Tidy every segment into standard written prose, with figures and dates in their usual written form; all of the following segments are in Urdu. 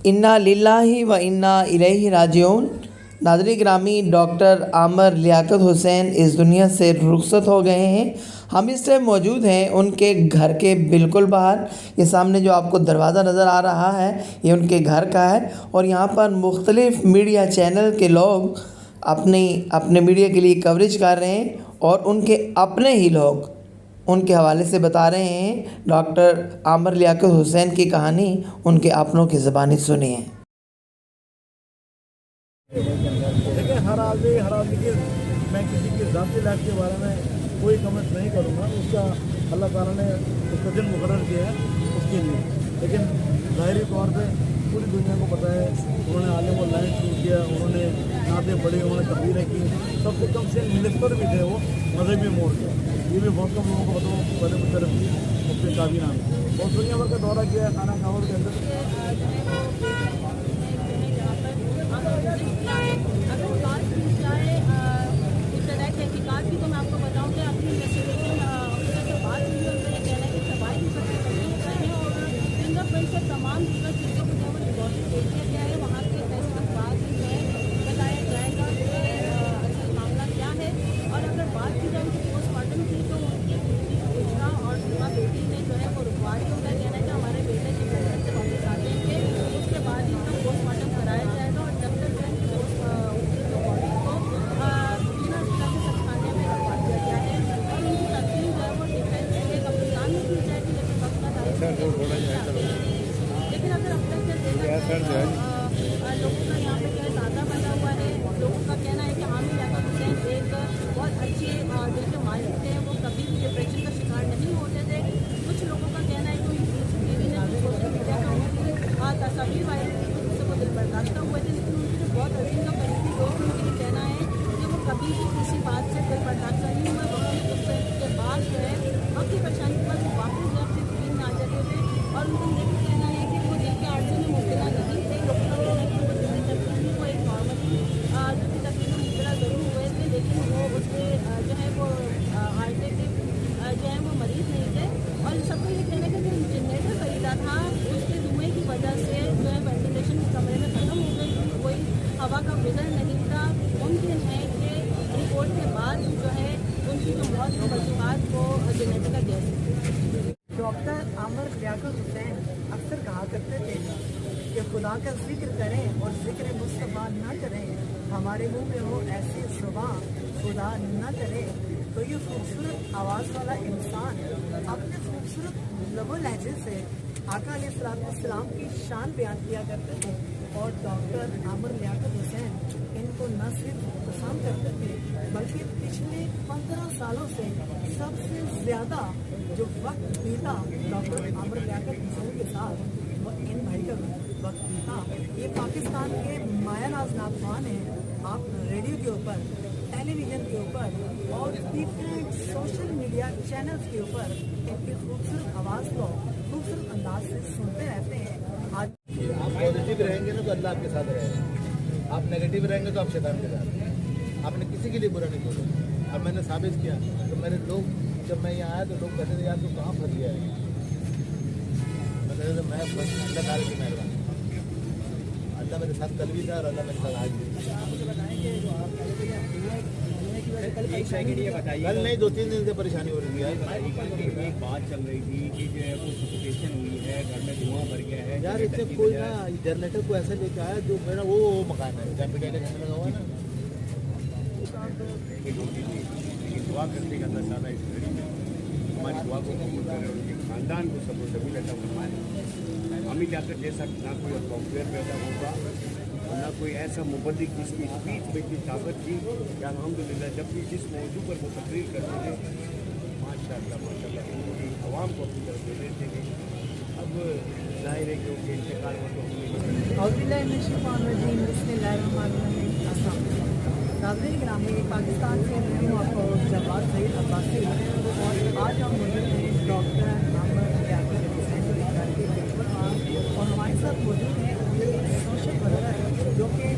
انا للہ و انا الیہ راجعون۔ ناظرین گرامی، ڈاکٹر عامر لیاقت حسین اس دنیا سے رخصت ہو گئے ہیں۔ ہم اس سے موجود ہیں ان کے گھر کے بالکل باہر۔ یہ سامنے جو آپ کو دروازہ نظر آ رہا ہے یہ ان کے گھر کا ہے، اور یہاں پر مختلف میڈیا چینل کے لوگ اپنے میڈیا کے لیے کوریج کر رہے ہیں، اور ان کے اپنے ہی لوگ ان کے حوالے سے بتا رہے ہیں ڈاکٹر عامر لیاقت حسین کی کہانی ان کے اپنوں کی زبانی سنیے۔ دیکھیں، ہر آدمی کی میں کسی کی ذاتی لائف کے بارے میں کوئی کمنٹ نہیں کروں گا، اس کا اللہ تعالیٰ نے اس کا دن مقرر کیا ہے اس کے لیے، لیکن ظاہری طور پہ پوری دنیا کو پتہ ہے انہوں نے عالم و لائن شروع کیا، انہوں نے نعتیں پڑھی، انہوں نے تقریریں کی، سب سے کم سے منسٹر بھی تھے وہ مذہبی موڑ کے، یہ بھی بہت کم لوگوں کو پتہ ہو، پہلے مشرف کی مفتی کابینہ میں بہت دنیا بھر کا دورہ کیا ہے خانہ کعبہ کے اندر۔ تحقیقات کی تو میں آپ کو بتاؤں کہ اپنی انویسٹیگیشن آفیسر سے بات ہوئی ہے، انہوں نے کہنا ہے کہ شواہد کی سب سے تحقیق کریں اور فنگر پرنٹ سے تمام دیگر چیزوں کو جو ہے وہ لیبارٹری بھیج دیا گیا ہے، وہاں کے ٹیسٹ کے بعد جو ہے بتایا جائے گا کہ اصل معاملہ کیا ہے۔ اور اگر بات کی جائے ان کی پوسٹ مارٹم کی تو ان کی بیٹی بشرا اور سلما بیٹی نے جو ہے وہ رکوا دی، ان کا کہنا ہے کہ ہمارے بیٹے جب لندن سے واپس آ جائیں گے اس کے بعد ان کا پوسٹ مارٹم کرایا جائے گا، اور جب تک جو ان کی باڈی کو بنا ضلع کے سچخانے میں رکھوا دیا گیا ہے، اور ان کی تقسیم جو ہے وہ ڈیفینس کے قبرستان میں کی جائے گی، لیکن وقت کا لیکن اگر اب تک دیکھا جائے لوگوں کا یہاں پہ جو ہے تازہ بنا ہوا ہے، لوگوں کا کہنا ہے کہ عامر لیاقت حسین ایک بہت اچھے دل کے مالک تھے، وہ کبھی بھی ڈپریشن کا شکار نہیں ہوتے تھے۔ کچھ لوگوں کا کہنا ہے کہ ٹی وی نے سوشل میڈیا کا ان کی تصاویر وائرل کی تو جس سے وہ دل برداشتہ ہوئے تھے، لیکن ان کے جو بہت عظیم کا قریبی دوست ان کے کہنا ہے کہ وہ کبھی بھی کسی بات سے دل برداشتہ نہیں ہوئے، وقت کے بعد جو ہے وقت کی پریشانی کے بعد وہ واپس جو اپنی زمین میں آ جاتے تھے، اور ان کا یہ بھی کہنا ہے کہ وہ دل کے عارضے میں مبتلا نہیں تھے، لوگوں کا کہنا ہے کہ وہ دل تقسیم کو ایک نارملی جو کہ تقسیم میں مبتلا ضرور ہوئے تھے، لیکن وہ اس سے جو ہے وہ عارضے کے جو ہے وہ مریض نہیں تھے، اور سب کو یہ کہنا ہے کہ جو جنریٹر خریدا تھا اس کے دھوئیں کی وجہ سے جو ہے وینٹیلیشن کمرے میں ختم ہو گئی تھی، کوئی ہوا کا وزن نہیں تھا، ممکن ہے کہ رپورٹ کے بعد جو ہے ان کی جو موت کی وجوہات وہ جنریٹر کا گیس ہے۔ ڈاکٹر عامر لیاقت حسین اکثر کہا کرتے تھے کہ خدا کا ذکر کریں اور ذکر مصطفیٰ نہ کریں، ہمارے منہ میں ہو ایسی زبان خدا نہ کرے۔ تو یہ خوبصورت آواز والا انسان اپنے خوبصورت لب و لہجے سے آقا علیہ السلام کی شان بیان کیا کرتے تھے، اور ڈاکٹر عامر لیاقت حسین ان کو نہ صرف پسند کرتے تھے بلکہ پچھلے 15 سالوں سے سب سے زیادہ جو وقت بیتا ڈاکٹر عامر لیاقت حسین کے ساتھ وہ ان بھائی کا وقت بیتا۔ یہ پاکستان کے مایہ ناز ناتخوان ہیں، آپ ریڈیو کے اوپر، ٹیلی ویژن کے اوپر اور ڈفرینٹ سوشل میڈیا چینلز کے اوپر ان کی خوبصورت آواز کو خوبصورت انداز سے سنتے رہتے ہیں۔ آج آپ پازیٹیو رہیں گے نا تو اللہ آپ کے ساتھ رہے گا، آپ نیگیٹو رہیں گے تو آپ شیطان کے ساتھ ہیں۔ آپ نے کسی کے لیے برا نہیں بولا، اب میں نے ثابت کیا تو میرے لوگ جب میں یہاں آیا تو لوگ کہتے تھے یار تو کہاں پھنس گیا ہے، میں کہتے تھے میں اللہ تعالیٰ کی مہربانی، اللہ میرے ساتھ کل بھی تھا اور اللہ میرے ساتھ آج بھی تھا۔ کل نہیں 2-3 دن سے پریشانی ہو رہی ہے، ایک بات چل رہی تھی کہ جو ہے وہ سفوکیشن ہوئی ہے، گھر میں دھواں بھر گیا ہے یار اس سے کوئی نا جنریٹر کو ایسے لے کے آیا جو میرا وہ مکان ہے جہاں پہ ٹیلی گھنٹہ لگا ہوا ہے نا، دعا کرنے کا اللہ تعالیٰ اس گھڑی میں ہماری دعا کو قبول کرے، ان کے خاندان کو سب و سبھی عطا فرمائے۔ ہمیں لیاقت جیسا نہ کوئی سافٹ ویئر پیدا ہوگا، نہ کوئی ایسا مبلغ جس کی اسپیچ میں اتنی طاقت تھی کہ الحمدللہ جب بھی جس موضوع پر وہ تقریر کرتے تھے ماشاء اللہ پوری عوام کو اپنی طرف لے لیتے تھے۔ اب ظاہر ہے کہ ان کے انتقال میں تو ناظرین گرامی، پاکستان سے میں ہوں آپ کو جواد سعید عباسی، اور آج ہم موجود ہیں ڈاکٹر عامر لیاقت حسین کے گھر کے بالکل پاس، اور ہمارے ساتھ موجود ہیں سوشل ورکر جو کہ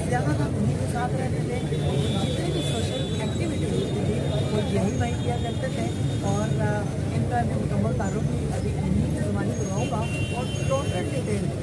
زیادہ تر انہیں کے ساتھ رہتے تھے، جتنے بھی سوشل ایکٹیویٹی ہوتی تھی وہ یہی بھائی کیا کرتے تھے، اور ان کا میں مکمل تعارف ابھی انہیں کی زبانی کرواؤں گا اور ٹوٹل ڈیٹیل